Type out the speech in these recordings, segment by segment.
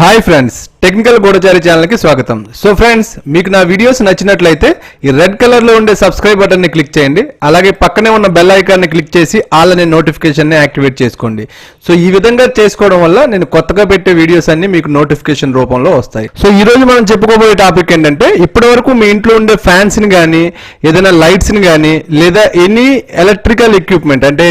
Hi friends, technical గూఢచారి channel కి స్వాగతం. So friends, మీకు నా వీడియోస్ నచ్చినట్లయితే ఈ రెడ్ కలర్ లో ఉండే సబ్స్క్రైబ్ బటన్ ని క్లిక్ చేయండి. అలాగే పక్కనే ఉన్న బెల్ ఐకాన్ ని క్లిక్ చేసి ఆల్ అనే నోటిఫికేషన్ ని యాక్టివేట్ చేసుకోండి. సో ఈ విధంగా చేసుకోవడం వల్ల నేను కొత్తగా పెట్టే వీడియోస్ అన్ని మీకు నోటిఫికేషన్ రూపంలో వస్తాయి. సో ఈ రోజు మనం చెప్పుకోబోయే టాపిక్ ఏంటంటే, ఇప్పటి వరకు మీ ఇంట్లో ఉండే ఫ్యాన్స్ ని కానీ, ఏదైనా లైట్స్ ని కానీ, లేదా ఎనీ ఎలక్ట్రికల్ ఎక్విప్మెంట్ అంటే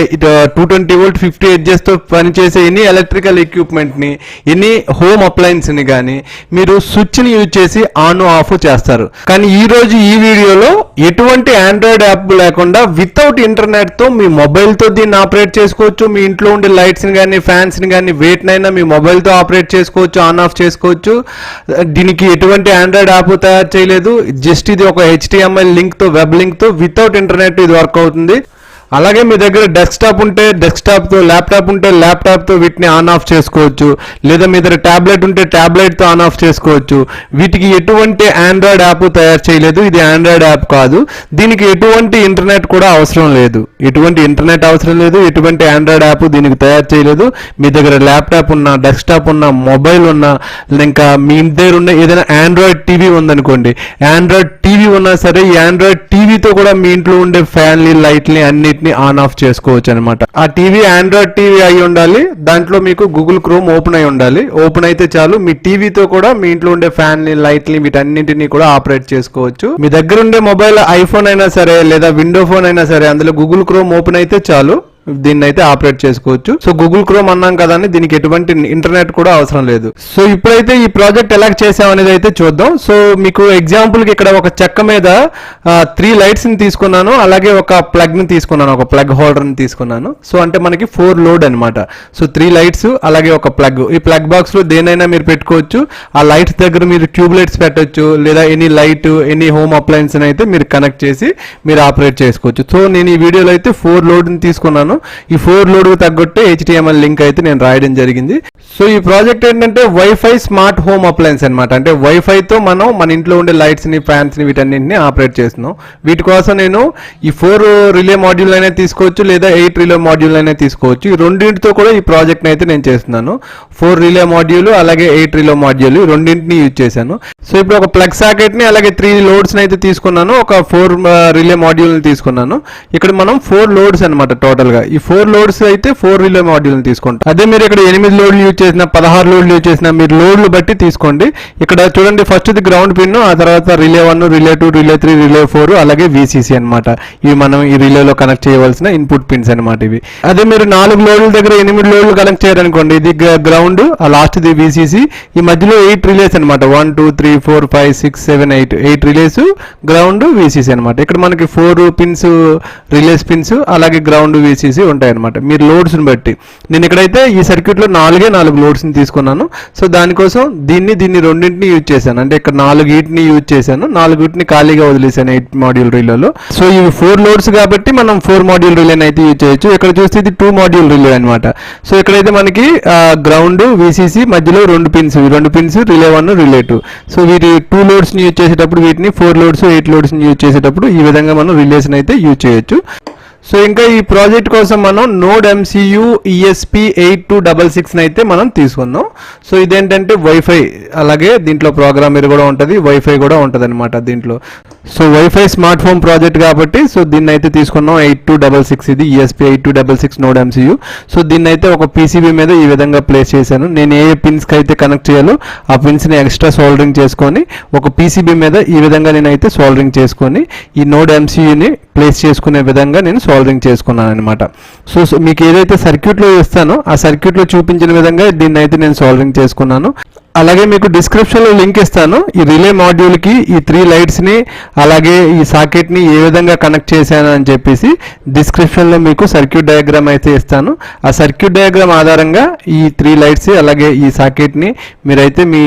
220 వోల్ట్ 50 హెర్ట్జ్ తో పనిచేసే ఎనీ ఎలక్ట్రికల్ ఎక్విప్మెంట్ ని, ఎనీ హోమ్ అప్లయన్స్ ని కానీ మీరు స్విచ్ ని యూజ్ చేసి ఆన్ ఆఫ్ చేస్తారు. కానీ ఈ రోజు ఈ వీడియోలో ఎటువంటి ఆండ్రాయిడ్ యాప్ లేకుండా వితౌట్ ఇంటర్నెట్ తో మీ మొబైల్ తో దీన్ని ఆపరేట్ చేసుకోవచ్చు. మీ ఇంట్లో ఉండే లైట్స్ ని కానీ, ఫ్యాన్స్ ని కానీ వేటినైనా మీ మొబైల్ తో ఆపరేట్ చేసుకోవచ్చు, ఆన్ ఆఫ్ చేసుకోవచ్చు. దీనికి ఎటువంటి ఆండ్రాయిడ్ యాప్ తయారు చేయలేదు. జస్ట్ ఇది ఒక HTML లింక్ తో, వెబ్ లింక్ తో వితౌట్ ఇంటర్నెట్ ఇది వర్క్ అవుతుంది. అలాగే మీ దగ్గర డెస్క్టాప్ ఉంటే డెస్క్టాప్తో, ల్యాప్టాప్ ఉంటే ల్యాప్టాప్తో వీటిని ఆన్ ఆఫ్ చేసుకోవచ్చు. లేదా మీ దగ్గర ట్యాబ్లెట్ ఉంటే ట్యాబ్లెట్తో ఆన్ ఆఫ్ చేసుకోవచ్చు. వీటికి ఎటువంటి ఆండ్రాయిడ్ యాప్ తయారు చేయలేదు. ఇది ఆండ్రాయిడ్ యాప్ కాదు. దీనికి ఎటువంటి ఇంటర్నెట్ కూడా అవసరం లేదు. ఎటువంటి ఇంటర్నెట్ అవసరం లేదు. ఎటువంటి ఆండ్రాయిడ్ యాప్ దీనికి తయారు చేయలేదు. మీ దగ్గర ల్యాప్టాప్ ఉన్నా, డెస్క్టాప్ ఉన్నా, మొబైల్ ఉన్నా, ఇంకా మీ ఇంటి దగ్గర ఉన్న ఏదైనా ఆండ్రాయిడ్ టీవీ ఉందనుకోండి, ఆండ్రాయిడ్ టీవీ ఉన్నా సరే ఈ ఆండ్రాయిడ్ టీవీతో కూడా మీ ఇంట్లో ఉండే ఫ్యాన్లు, లైట్ని అన్నిటిని ఆన్ ఆఫ్ చేసుకోవచ్చు అనమాట. ఆ టీవీ ఆండ్రాయిడ్ టీవీ అయి ఉండాలి. దాంట్లో మీకు గూగుల్ క్రోమ్ ఓపెన్ అయి ఉండాలి. ఓపెన్ అయితే చాలు, మీ టీవీతో కూడా మీ ఇంట్లో ఉండే ఫ్యాన్ ని, లైట్ ని, వీటన్నింటినీ కూడా ఆపరేట్ చేసుకోవచ్చు. మీ దగ్గర ఉండే మొబైల్ ఐఫోన్ అయినా సరే, లేదా విండో ఫోన్ అయినా సరే, అందులో గూగుల్ క్రోమ్ ఓపెన్ అయితే చాలు, దీన్ని అయితే ఆపరేట్ చేసుకోవచ్చు. సో గూగుల్ క్రోమ్ అన్నాం కదా అని దీనికి ఎటువంటి ఇంటర్నెట్ కూడా అవసరం లేదు. సో ఇప్పుడైతే ఈ ప్రాజెక్ట్ ఎలా చేసామనేది అయితే చూద్దాం. సో మీకు ఎగ్జాంపుల్ కి ఇక్కడ ఒక చెక్క మీద 3 లైట్స్ ని తీసుకున్నాను. అలాగే ఒక ప్లగ్ ని తీసుకున్నాను, ఒక ప్లగ్ హోల్డర్ ని తీసుకున్నాను. సో అంటే మనకి 4 లోడ్ అనమాట. సో 3 లైట్స్ అలాగే ఒక ప్లగ్. ఈ ప్లగ్ బాక్స్ లో దేనైనా మీరు పెట్టుకోవచ్చు. ఆ లైట్స్ దగ్గర మీరు ట్యూబ్ లైట్స్ పెట్టచ్చు, లేదా any light, any home appliance అయితే మీరు కనెక్ట్ చేసి మీరు ఆపరేట్ చేసుకోవచ్చు. సో నేను ఈ వీడియోలో అయితే 4 లోడ్ ని తీసుకున్నాను. ఈ 4 లోడ్ తగ్గట్టే HTML లింక్ అయితే నేను రాయడం జరిగింది. సో ఈ ప్రాజెక్ట్ ఏంటంటే వైఫై స్మార్ట్ హోమ్ అప్లయన్స్ అనమాట. అంటే వైఫై తో మనం మన ఇంట్లో ఉండే లైట్స్ ని, ఫ్యాన్స్ ని, వీటన్నింటిని ఆపరేట్ చేస్తున్నాం. వీటి కోసం నేను ఈ 4 రిలే మాడ్యూల్ అయినా తీసుకోవచ్చు, లేదా 8 రిలే మాడ్యూల్ అయినా తీసుకోవచ్చు. ఈ రెండింటితో కూడా ఈ ప్రాజెక్ట్ అయితే నేను చేస్తున్నాను. 4 రిలే మాడ్యూల్ అలాగే 8 రిలే మాడ్యూల్ రెండింటిని యూజ్ చేశాను. సో ఇప్పుడు ఒక ప్లగ్ సాకెట్ ని అలాగే 3 లోడ్స్ అయితే తీసుకున్నాను. ఒక 4 రిలే మాడ్యూల్ ని తీసుకున్నాను. ఇక్కడ మనం 4 లోడ్స్ అనమాట టోటల్ గా. ఈ 4 లోడ్స్ అయితే 4 రిలే మాడ్యూల్ తీసుకుంటాం. అదే మీరు ఇక్కడ 8 లోడ్లు యూజ్ చేసినా, 16 లోడ్లు యూజ్ చేసినా మీరు లోడ్లు బట్టి తీసుకోండి. ఇక్కడ చూడండి, ఫస్ట్ ది గ్రౌండ్ పిన్, ఆ తర్వాత రిలే 1, రిలే 2, రిలే 3, రిలే 4 అలాగే VCC అనమాట. ఇవి మనం ఈ రిలేలో కనెక్ట్ చేయవలసిన ఇన్పుట్ పిన్స్ అనమాట ఇవి. అదే మీరు 4 లోడ్ల దగ్గర 8 లోడ్లు కనెక్ట్ చేయాలనుకోండి, ఇది గ్రౌండ్, ఆ లాస్ట్ ది VCC, ఈ మధ్యలో 8 రిలేస్ అనమాట. 1 2 3 4 5 6 7 8 రిలేస్, గ్రౌండ్, VCC అనమాట. ఇక్కడ మనకి 4 పిన్స్ రిలేస్ పిన్స్ అలాగే గ్రౌండ్, VCC ఉంటాయన్నమాట మీరు లోడ్స్ ని బట్టి. నేను ఇక్కడైతే ఈ సర్క్యూట్ లో 4 లోడ్స్ ని తీసుకున్నాను. సో దానికోసం దీన్ని రెండింటిని యూజ్ చేశాను. అంటే ఇక్కడ 4 వీటిని యూజ్ చేశాను, 4 వీటిని ఖాళీగా వదిలేశాను 8 మాడ్యూల్ రిలేలో. సో ఇవి 4 లోడ్స్ కాబట్టి మనం 4 మాడ్యూల్ రిలేని అయితే యూజ్ చేయొచ్చు. ఇక్కడ చూస్తే ఇది 2 మాడ్యూల్ రిలే అనమాట. సో ఇక్కడైతే మనకి గ్రౌండ్, VCC మధ్యలో 2 pins, 2 pins relay 1, relay 2. So వీటి 2 లోడ్స్ ని యూజ్ చేసేటప్పుడు, వీటిని 4 లోడ్స్ 8 లోడ్స్ ని యూజ్ చేసేటప్పుడు ఈ విధంగా మనం రిలేస్ అయితే యూజ్ చేయొచ్చు. సో ఇంకా ఈ ప్రాజెక్ట్ కోసం మనం Nodemcu ESP 8266 అయితే మనం తీసుకుందాం. సో ఇదేంటంటే వైఫై, అలాగే దీంట్లో ప్రోగ్రామర్ కూడా ఉంటుంది, వైఫై కూడా ఉంటుంది అనమాట దీంట్లో. So wifi smart phone project కాబట్టి సో దీన్ని అయితే తీసుకున్నాం 8266. ఇది ESP 8266 Nodemcu. సో దీన్ని అయితే ఒక PCB మీద ఈ విధంగా ప్లేస్ చేశాను. నేను ఏ పిన్స్ అయితే కనెక్ట్ చేయాలో ఆ పిన్స్ ని ఎక్స్ట్రా సోల్డరింగ్ చేసుకొని ఒక PCB మీద ఈ విధంగా నేనైతే సోల్డరింగ్ చేసుకొని ఈ Nodemcu ని ప్లేస్ చేసుకునే విధంగా నేను సోల్డరింగ్ చేసుకున్నాను అనమాట. సో మీకు ఏదైతే సర్క్యూట్లో ఇస్తానో ఆ సర్క్యూట్లో చూపించిన విధంగా దీన్ని అయితే నేను సోల్డరింగ్ చేసుకున్నాను. అలాగే మీకు డిస్క్రిప్షన్లో లింక్ ఇస్తాను. ఈ రిలే మాడ్యూల్కి ఈ 3 లైట్స్ని అలాగే ఈ సాకెట్ని ఏ విధంగా కనెక్ట్ చేశాను అని చెప్పేసి డిస్క్రిప్షన్లో మీకు సర్క్యూట్ డయాగ్రామ్ అయితే ఇస్తాను. ఆ సర్క్యూట్ డయాగ్రామ్ ఆధారంగా ఈ 3 లైట్స్ అలాగే ఈ సాకెట్ని మీరైతే మీ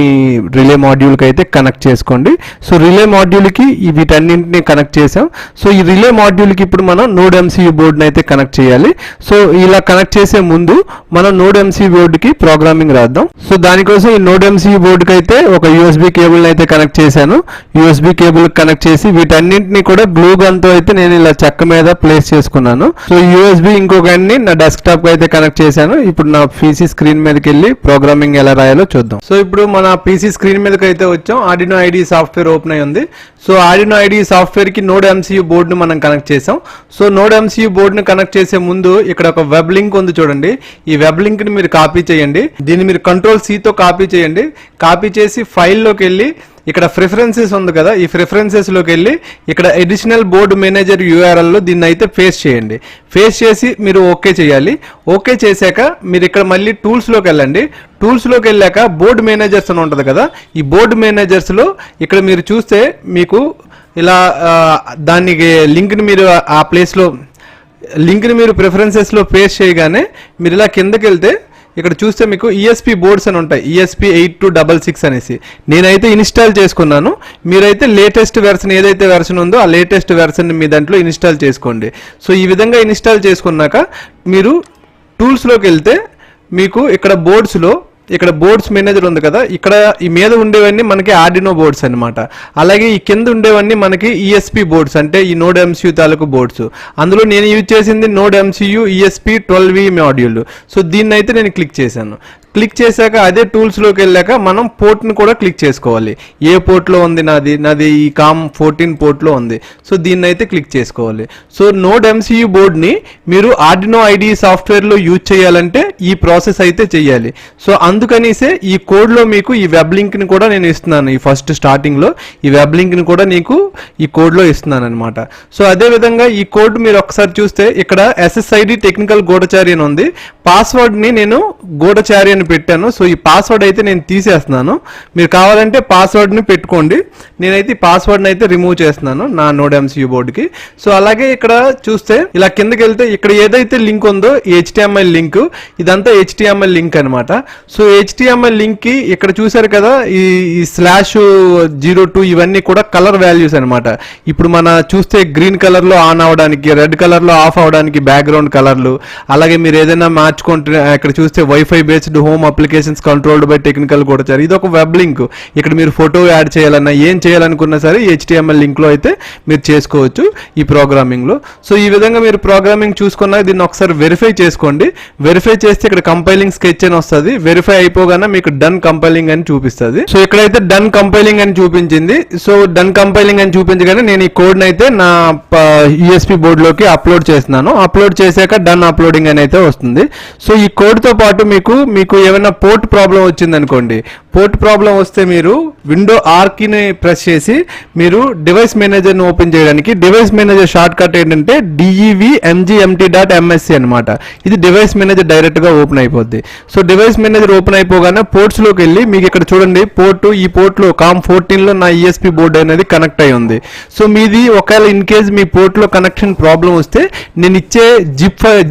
రిలే మాడ్యూల్కి అయితే కనెక్ట్ చేసుకోండి. సో రిలే మాడ్యూల్కి వీటన్నింటినీ కనెక్ట్ చేసాం. సో ఈ రిలే మాడ్యూల్కి ఇప్పుడు మనం నోడ్ ఎంసీయూ బోర్డుని అయితే కనెక్ట్ చేయాలి. సో ఇలా కనెక్ట్ చేసే ముందు మనం నోడ్ ఎంసీయూ బోర్డుకి ప్రోగ్రామింగ్ రాద్దాం. సో దానికోసం ఈ నోడ్ ఎంసీయూ బోర్డుకి అయితే ఒక యూఎస్బీ కేబుల్ అయితే కనెక్ట్ చేశాను. యూఎస్బీ కేబుల్ కనెక్ట్ చేసి వీటన్నింటినీ కూడా గ్లూ గన్ తో అయితే నేను ఇలా చెక్క మీద ప్లేస్ చేసుకున్నాను. సో యూఎస్బీ ఇంకొకన్ని నా డెస్క్టాప్ కి అయితే కనెక్ట్ చేశాను. ఇప్పుడు నా పీసీ స్క్రీన్ మీదకి వెళ్ళి ప్రోగ్రామింగ్ ఎలా రాయాలో చూద్దాం. సో ఇప్పుడు మన పీసీ స్క్రీన్ మీదకి అయితే వచ్చాం. Arduino IDE సాఫ్ట్వేర్ ఓపెన్ అయి ఉంది. సో Arduino IDE సాఫ్ట్వేర్ కి నోడ్ ఎంసీయూ బోర్డును మనం కనెక్ట్ చేసాం. సో నోడ్ ఎంసీయూ బోర్డును కనెక్ట్ చేసే ముందు ఇక్కడ ఒక వెబ్ లింక్ ఉంది చూడండి. ఈ వెబ్ లింక్ ని మీరు కాపీ చేయండి. దీన్ని మీరు Ctrl+C తో కాపీ చేయండి. కాపీ చేసి ఫైల్లోకి వెళ్ళి ఇక్కడ ప్రిఫరెన్సెస్ ఉంది కదా, ఈ ప్రిఫరెన్సెస్ లోకి వెళ్ళి ఇక్కడ అడిషనల్ బోర్డు మేనేజర్ URL లో దీన్ని అయితే పేస్ట్ చేయండి. పేస్ట్ చేసి మీరు ఓకే చేయాలి. ఓకే చేశాక మీరు ఇక్కడ మళ్ళీ టూల్స్ లోకి వెళ్ళండి. టూల్స్ లోకి వెళ్ళాక బోర్డు మేనేజర్స్ అని ఉంటుంది కదా, ఈ బోర్డు మేనేజర్స్ లో ఇక్కడ మీరు చూస్తే మీకు ఇలా దానికి లింక్ని మీరు ఆ ప్లేస్లో లింక్ని మీరు ప్రిఫరెన్సెస్లో పేస్ట్ చేయగానే మీరు ఇలా కిందకి వెళ్తే ఇక్కడ చూస్తే మీకు ESP బోర్డ్స్ అని ఉంటాయి. ESP 8266 అనేసి నేనైతే ఇన్స్టాల్ చేసుకున్నాను. మీరైతే లేటెస్ట్ వెర్షన్ ఏదైతే వెర్షన్ ఉందో ఆ లేటెస్ట్ వెర్షన్ మీ దాంట్లో ఇన్స్టాల్ చేసుకోండి. సో ఈ విధంగా ఇన్స్టాల్ చేసుకున్నాక మీరు టూల్స్లోకి వెళ్తే మీకు ఇక్కడ బోర్డ్స్లో ఇక్కడ బోర్డ్స్ మేనేజర్ ఉంది కదా, ఇక్కడ ఈ మీద ఉండేవన్నీ మనకి Arduino బోర్డ్స్ అనమాట. అలాగే ఈ కింద ఉండేవన్నీ మనకి ESP బోర్డ్స్, అంటే ఈ నోడ్ ఎంసీయూ తాలూకు బోర్డ్స్. అందులో నేను యూజ్ చేసింది node MCU ESP 12V module. So దీన్ని అయితే నేను క్లిక్ చేశాను. క్లిక్ చేశాక అదే టూల్స్లోకి వెళ్ళాక మనం పోర్ట్ని కూడా క్లిక్ చేసుకోవాలి. ఏ పోర్ట్లో ఉంది నాది ఈ కామ్ 14 పోర్ట్లో ఉంది. సో దీన్ని అయితే క్లిక్ చేసుకోవాలి. సో నోడ్ ఎంసీయూ బోర్డ్ని మీరు Arduino IDE సాఫ్ట్వేర్లో యూజ్ చేయాలంటే ఈ ప్రాసెస్ అయితే చేయాలి. సో అందుకనిసే ఈ కోడ్లో మీకు ఈ వెబ్ లింక్ని కూడా నేను ఇస్తున్నాను. ఈ ఫస్ట్ స్టార్టింగ్లో ఈ వెబ్ లింక్ని కూడా నీకు ఈ కోడ్లో ఇస్తున్నాను అనమాట. సో అదేవిధంగా ఈ కోడ్ మీరు ఒకసారి చూస్తే ఇక్కడ SSID టెక్నికల్ గూఢచారి అని ఉంది. పాస్వర్డ్ని నేను గూఢచారి అని పెట్టాను. సో ఈ పాస్వర్డ్ అయితే నేను తీసేస్తున్నాను. మీరు కావాలంటే పాస్వర్డ్ని పెట్టుకోండి. నేనైతే ఈ పాస్వర్డ్ని అయితే రిమూవ్ చేస్తున్నాను నా నోడ్ ఎంసీయూ బోర్డుకి. సో అలాగే ఇక్కడ చూస్తే ఇలా కిందకి వెళ్తే ఇక్కడ ఏదైతే లింక్ ఉందో HTML లింక్, ఇదంతా HTML లింక్ అనమాట. సో HTML లింక్ కి ఇక్కడ చూసారు కదా ఈ /02 ఇవన్నీ కూడా కలర్ వాల్యూస్ అనమాట. ఇప్పుడు మన చూస్తే గ్రీన్ కలర్ లో ఆన్ అవడానికి, రెడ్ కలర్ లో ఆఫ్ అవడానికి బ్యాక్గ్రౌండ్ కలర్లు, అలాగే మీరు ఏదైనా మార్చుకుంటే ఇక్కడ చూస్తే wifi based home applications controlled by technical Gudachari, ఇది ఒక వెబ్ లింక్. ఇక్కడ మీరు ఫోటో యాడ్ చేయాలన్నా ఏం చేయాలనుకున్నా సరే HTML లింక్ లో అయితే మీరు చేసుకోవచ్చు ఈ ప్రోగ్రామింగ్ లో. సో ఈ విధంగా మీరు ప్రోగ్రామింగ్ చూసుకున్నా దీన్ని ఒకసారి వెరిఫై చేసుకోండి. వెరిఫై చేస్తే ఇక్కడ కంపైలింగ్ స్కెచ్ అని వస్తుంది. వెరిఫై అయిపోగానే మీకు డన్ కంపైలింగ్ అని చూపిస్తుంది. సో ఇక్కడైతే డన్ కంపైలింగ్ అని చూపించింది. సో డన్ కంపైలింగ్ అని చూపించగానే నేను ఈ కోడ్ అయితే నా USB బోర్డ్ లోకి అప్లోడ్ చేస్తున్నాను. అప్లోడ్ చేశాక డన్ అప్లోడింగ్ అని అయితే వస్తుంది. సో ఈ కోడ్ తో పాటు మీకు ఏమైనా పోర్ట్ ప్రాబ్లం వచ్చింది అనుకోండి, పోర్ట్ ప్రాబ్లం వస్తే మీరు విండో R కీని ప్రెస్ చేసి మీరు డివైస్ మేనేజర్ని ఓపెన్ చేయడానికి, డివైస్ మేనేజర్ షార్ట్ కట్ ఏంటంటే devmgmt.msc అనమాట. ఇది డివైస్ మేనేజర్ డైరెక్ట్ గా ఓపెన్ అయిపోద్ది. సో డివైస్ మేనేజర్ ఓపెన్ అయిపోగానే పోర్ట్స్ లోకి వెళ్ళి మీకు ఇక్కడ చూడండి ఈ పోర్ట్ లో కామ్ 14 లో నా ESP బోర్డు అనేది కనెక్ట్ అయి ఉంది. సో మీది ఒకవేళ ఇన్ కేస్ మీ పోర్ట్ లో కనెక్షన్ ప్రాబ్లం వస్తే నేను ఇచ్చే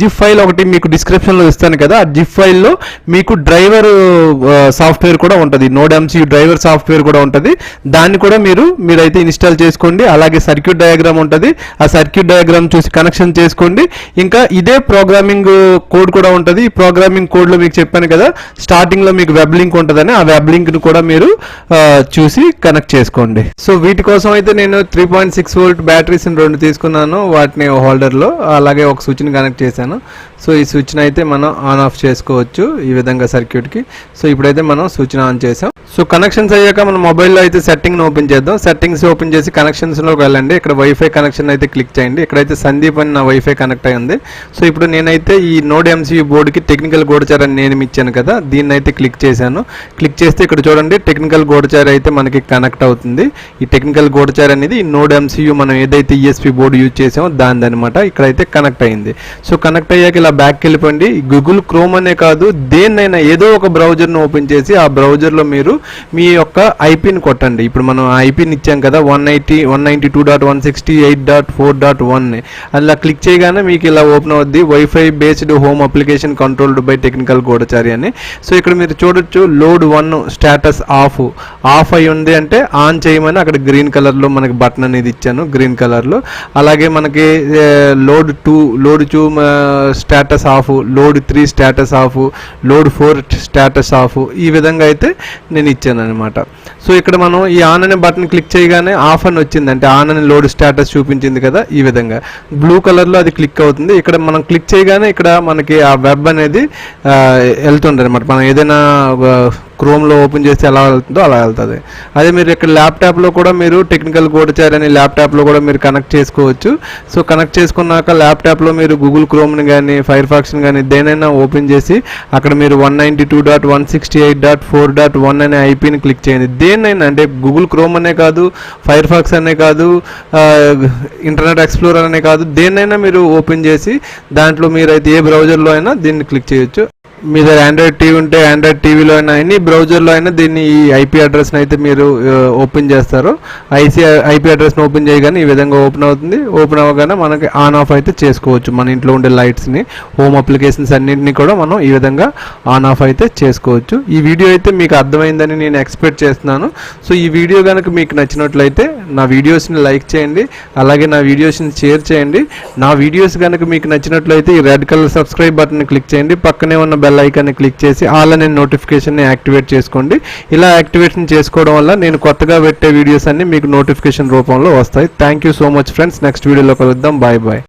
జిప్ ఫైల్ ఒకటి మీకు డిస్క్రిప్షన్ లో ఇస్తాను కదా, ఆ జిప్ ఫైల్ లో మీకు డ్రైవర్ సాఫ్ట్వేర్ కూడా ఉంటుంది, నోడ్ ఎంసీయూ డ్రైవర్ సాఫ్ట్వేర్ కూడా ఉంటుంది. దాన్ని కూడా మీరైతే ఇన్స్టాల్ చేసుకోండి. అలాగే సర్క్యూట్ డయాగ్రామ్ ఉంటుంది, ఆ సర్క్యూట్ డయాగ్రామ్ చూసి కనెక్షన్ చేసుకోండి. ఇంకా ఇదే ప్రోగ్రామింగ్ కోడ్ కూడా ఉంటుంది. ఈ ప్రోగ్రామింగ్ కోడ్ లో మీకు చెప్పాను కదా స్టార్టింగ్ లో మీకు వెబ్ లింక్ ఉంటుందని, ఆ వెబ్ లింక్ ను కూడా మీరు చూసి కనెక్ట్ చేసుకోండి. సో వీటి కోసం అయితే నేను 3.6 వోల్ట్ బ్యాటరీస్ 2 తీసుకున్నాను, వాటిని హోల్డర్ లో, అలాగే ఒక స్విచ్ ని కనెక్ట్ చేశాను. సో ఈ స్విచ్ ని అయితే మనం ఆన్ ఆఫ్ చేసుకోవచ్చు ఈ విధంగా సర్క్యూట్ కి. సో ఇప్పుడైతే మనం స్విచ్ ఆన్ చేసాం. సో కనెక్షన్స్ అయ్యాక మన మొబైల్లో అయితే సెట్టింగ్ ఓపెన్ చేద్దాం. సెట్టింగ్స్ ఓపెన్ చేసి కనెక్షన్స్ లోకి వెళ్ళండి. ఇక్కడ వైఫై కనెక్షన్ అయితే క్లిక్ చేయండి. ఇక్కడైతే సందీప్ అని నా వైఫై కనెక్ట్ అయి ఉంది. సో ఇప్పుడు నేనైతే ఈ నోడ్ ఎంసీయూ బోర్డుకి టెక్నికల్ గూఢచారి అని నేను ఇచ్చాను కదా, దీన్ని అయితే క్లిక్ చేశాను. క్లిక్ చేస్తే ఇక్కడ చూడండి టెక్నికల్ గూఢచారి అయితే మనకి కనెక్ట్ అవుతుంది. ఈ టెక్నికల్ గూఢచారి అనేది ఈ నోడ్ ఎంసీయూ మనం ఏదైతే ESP బోర్డు యూజ్ చేసామో దానిదనమాట. ఇక్కడైతే కనెక్ట్ అయింది. సో కనెక్ట్ అయ్యాక ఇలా బ్యాక్కి వెళ్ళిపోండి. గూగుల్ క్రోమ్ అనే కాదు, దేన్నైనా ఏదో ఒక బ్రౌజర్ను ఓపెన్ చేసి ఆ బ్రౌజర్లో మీరు మీ యొక్క ఐపీని కొట్టండి. ఇప్పుడు మనం ఐపీని ఇచ్చాం కదా 192.168.4.1 అలా క్లిక్ చేయగానే మీకు ఇలా ఓపెన్ అవుద్ది. Wifi based home application controlled by technical Gudachari అని. సో ఇక్కడ మీరు చూడొచ్చు లోడ్ 1 స్టేటస్ ఆఫ్ అయి ఉంది అంటే ఆన్ చేయమని అక్కడ గ్రీన్ కలర్లో మనకి బటన్ అనేది ఇచ్చాను, గ్రీన్ కలర్లో. అలాగే మనకి load 2 status of, load 3 status of, load 4 status of, ఈ విధంగా అయితే నేను ఇచ్చాను అనమాట. సో ఇక్కడ మనం ఈ ఆన్ అనే బటన్ క్లిక్ చేయగానే ఆఫ్ అని వచ్చింది, అంటే ఆన్ అని లోడ్ స్టేటస్ చూపించింది కదా, ఈ విధంగా బ్లూ కలర్లో అది క్లిక్ అవుతుంది. ఇక్కడ మనం క్లిక్ చేయగానే ఇక్కడ మనకి ఆ వెబ్ అనేది వెళ్తుంది అనమాట. మనం ఏదైనా క్రోమ్లో ఓపెన్ చేస్తే ఎలా వెళ్తుందో అలా వెళ్తుంది. అదే మీరు ఇక్కడ ల్యాప్టాప్లో కూడా మీరు టెక్నికల్ గూఢచారి అని ల్యాప్టాప్లో కూడా మీరు కనెక్ట్ చేసుకోవచ్చు. సో కనెక్ట్ చేసుకున్నాక ల్యాప్టాప్లో మీరు గూగుల్ క్రోమ్ని కానీ ఫైర్ ఫాక్స్ని కానీ దేనైనా ఓపెన్ చేసి అక్కడ మీరు 192.168.4.1 అనే ఐపీని క్లిక్ చేయండి. దేన్నైనా, అంటే గూగుల్ క్రోమ్ అనే కాదు, ఫైర్ ఫాక్స్ అనే కాదు, ఇంటర్నెట్ ఎక్స్ప్లోరర్ అనే కాదు, దేన్నైనా మీరు ఓపెన్ చేసి దాంట్లో మీరైతే ఏ బ్రౌజర్లో అయినా దీన్ని క్లిక్ చేయొచ్చు. మీ దగ్గర ఆండ్రాయిడ్ టీవీ ఉంటే ఆండ్రాయిడ్ టీవీలో అయినా ఎనీ బ్రౌజర్లో అయినా దీన్ని ఈ ఐపీ అడ్రస్ని అయితే మీరు ఓపెన్ చేస్తారు. ఐపీ అడ్రస్ని ఓపెన్ చేయగానే ఈ విధంగా ఓపెన్ అవుతుంది. ఓపెన్ అవ్వగానే మనకి ఆన్ ఆఫ్ అయితే చేసుకోవచ్చు. మన ఇంట్లో ఉండే లైట్స్ని, హోమ్ అప్లికేషన్స్ అన్నింటినీ కూడా మనం ఈ విధంగా ఆన్ ఆఫ్ అయితే చేసుకోవచ్చు. ఈ వీడియో అయితే మీకు అర్థమైందని నేను ఎక్స్పెక్ట్ చేస్తున్నాను. సో ఈ వీడియో కనుక మీకు నచ్చినట్లయితే నా వీడియోస్ని లైక్ చేయండి, అలాగే నా వీడియోస్ని షేర్ చేయండి. నా వీడియోస్ కనుక మీకు నచ్చినట్లయితే ఈ రెడ్ కలర్ సబ్స్క్రైబ్ బటన్ని క్లిక్ చేయండి, పక్కనే ఉన్న బెల్ ఐకాన్ని క్లిక్ చేసి ఆల్ అనే నోటిఫికేషన్ని యాక్టివేట్ చేసుకోండి. ఇలా యాక్టివేషన్ చేసుకోవడం వల్ల నేను కొత్తగా పెట్టే వీడియోస్ అన్ని మీకు నోటిఫికేషన్ రూపంలో వస్తాయి. Thank you so much friends. Next వీడియోలో కలుద్దాం. Bye bye.